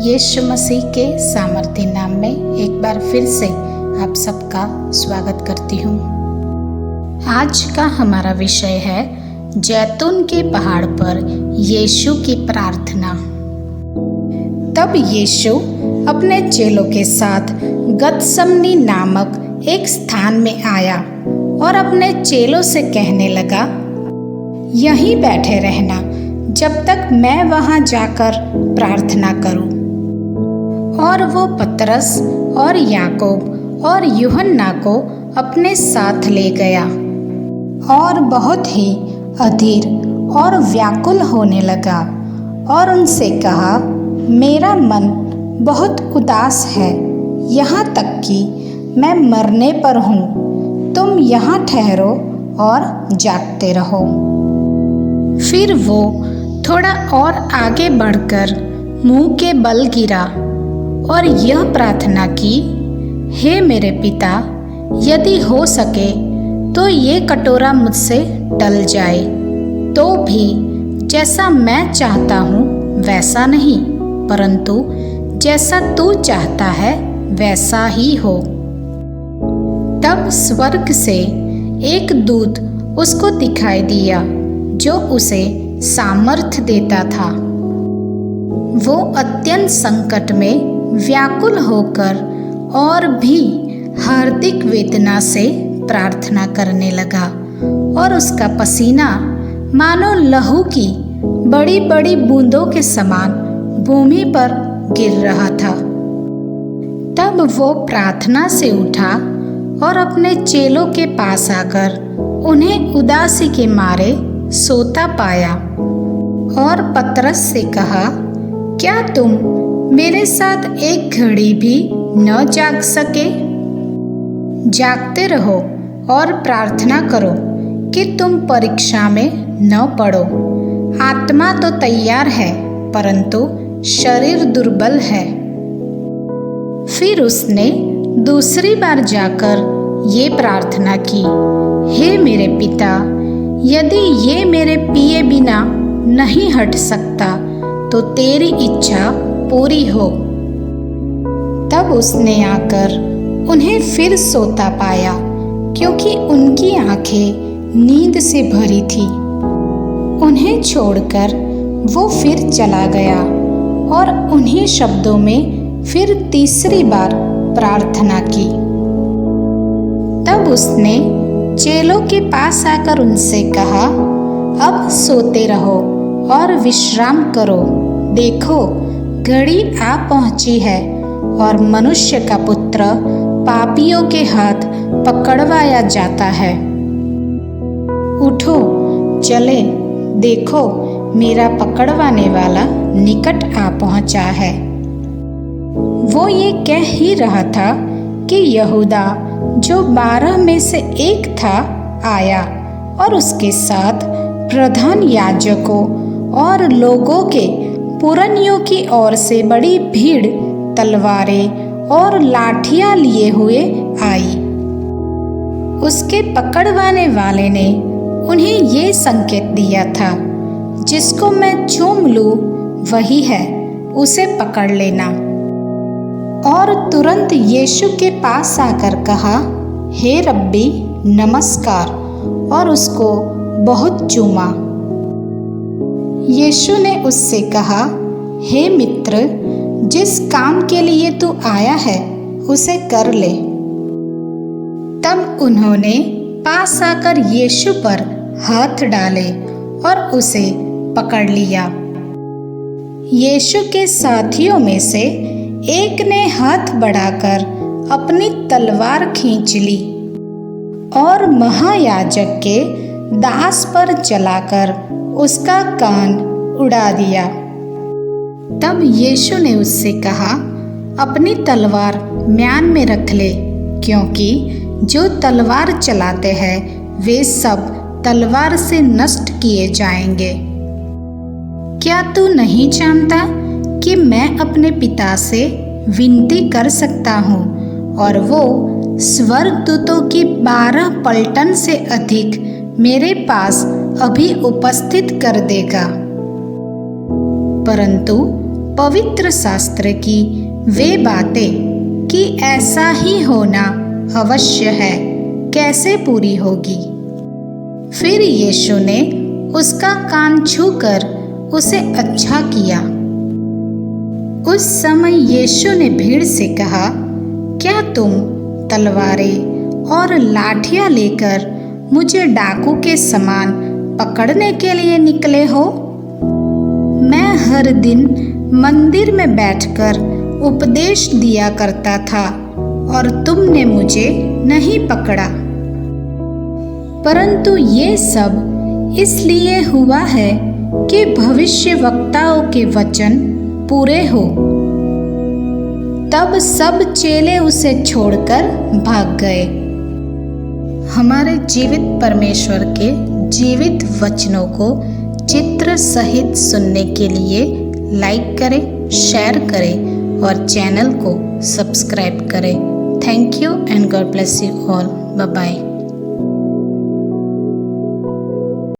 यीशु मसीह के सामर्थ्य नाम में एक बार फिर से आप सबका स्वागत करती हूँ। आज का हमारा विषय है जैतून के पहाड़ पर यीशु की प्रार्थना। तब यीशु अपने चेलों के साथ गतसमनी नामक एक स्थान में आया और अपने चेलों से कहने लगा, यहीं बैठे रहना जब तक मैं वहां जाकर प्रार्थना करूं। और वो पतरस और याकूब और यूहन्ना को अपने साथ ले गया और बहुत ही अधीर और व्याकुल होने लगा और उनसे कहा, मेरा मन बहुत उदास है, यहाँ तक कि मैं मरने पर हूँ। तुम यहाँ ठहरो और जागते रहो। फिर वो थोड़ा और आगे बढ़कर मुंह के बल गिरा और यह प्रार्थना की, हे मेरे पिता, यदि हो सके तो ये कटोरा मुझसे टल जाए, तो भी जैसा मैं चाहता हूँ वैसा नहीं, परंतु जैसा तू चाहता है वैसा ही हो। तब स्वर्ग से एक दूत उसको दिखाई दिया जो उसे सामर्थ्य देता था। वो अत्यंत संकट में व्याकुल होकर और भी हार्दिक वेदना से प्रार्थना करने लगा और उसका पसीना मानो लहू की बड़ी बड़ी बूंदों के समान भूमि पर गिर रहा था। तब वो प्रार्थना से उठा और अपने चेलों के पास आकर उन्हें उदासी के मारे सोता पाया और पतरस से कहा, क्या तुम मेरे साथ एक घड़ी भी न जाग सके? जागते रहो और प्रार्थना करो कि तुम परीक्षा में न पड़ो। आत्मा तो तैयार है परंतु शरीर दुर्बल है। फिर उसने दूसरी बार जाकर ये प्रार्थना की, हे मेरे पिता, यदि ये मेरे पिए बिना नहीं हट सकता तो तेरी इच्छा पूरी हो। तब उसने आकर उन्हें फिर सोता पाया, क्योंकि उनकी आंखें नींद से भरी थी। उन्हें छोड़कर वो फिर चला गया और उन्हीं शब्दों में फिर तीसरी बार प्रार्थना की। तब उसने चेलों के पास आकर उनसे कहा, अब सोते रहो और विश्राम करो। देखो, घड़ी आ पहुंची है और मनुष्य का पुत्र पापियों के हाथ पकड़वाया जाता है। उठो, चले, देखो, मेरा पकड़वाने वाला निकट आ पहुंचा है। वो ये कह ही रहा था कि यहूदा, जो 12 में से एक था, आया और उसके साथ प्रधान याजकों और लोगों के पुरनियों की ओर से बड़ी भीड़ तलवारें और लाठियां लिए हुए आई। उसके पकड़वाने वाले ने उन्हें ये संकेत दिया था, जिसको मैं चूम लूं वही है, उसे पकड़ लेना। और तुरंत यीशु के पास आकर कहा, हे रब्बी, नमस्कार, और उसको बहुत चूमा। यीशु ने उससे कहा, हे मित्र, जिस काम के लिए तू आया है उसे कर ले। तब उन्होंने पास आकर यीशु पर हाथ डाले और उसे पकड़ लिया। यीशु के साथियों में से एक ने हाथ बढ़ाकर अपनी तलवार खींच ली और महायाजक के दास पर चलाकर उसका कान उड़ा दिया। तब यीशु ने उससे कहा, अपनी तलवार म्यान में रख ले, क्योंकि जो तलवार चलाते हैं वे सब तलवार से नष्ट किए जाएंगे। क्या तू नहीं जानता कि मैं अपने पिता से विनती कर सकता हूँ और वो स्वर्गदूतों की 12 पलटन से अधिक मेरे पास अभी उपस्थित कर देगा? परंतु पवित्र शास्त्र की वे बातें कि ऐसा ही होना अवश्य है कैसे पूरी होगी। फिर यीशु ने उसका कान छूकर उसे अच्छा किया। उस समय यीशु ने भीड़ से कहा, क्या तुम तलवारें और लाठियां लेकर मुझे डाकू के समान पकड़ने के लिए निकले हो? मैं हर दिन मंदिर में बैठकर उपदेश दिया करता था और तुमने मुझे नहीं पकड़ा। परंतु ये सब इसलिए हुआ है कि भविष्यवक्ताओं के वचन पूरे हो। तब सब चेले उसे छोड़कर भाग गए। हमारे जीवित परमेश्वर के जीवित वचनों को चित्र सहित सुनने के लिए लाइक करें, शेयर करें और चैनल को सब्सक्राइब करें। Thank you and God bless you all. Bye bye.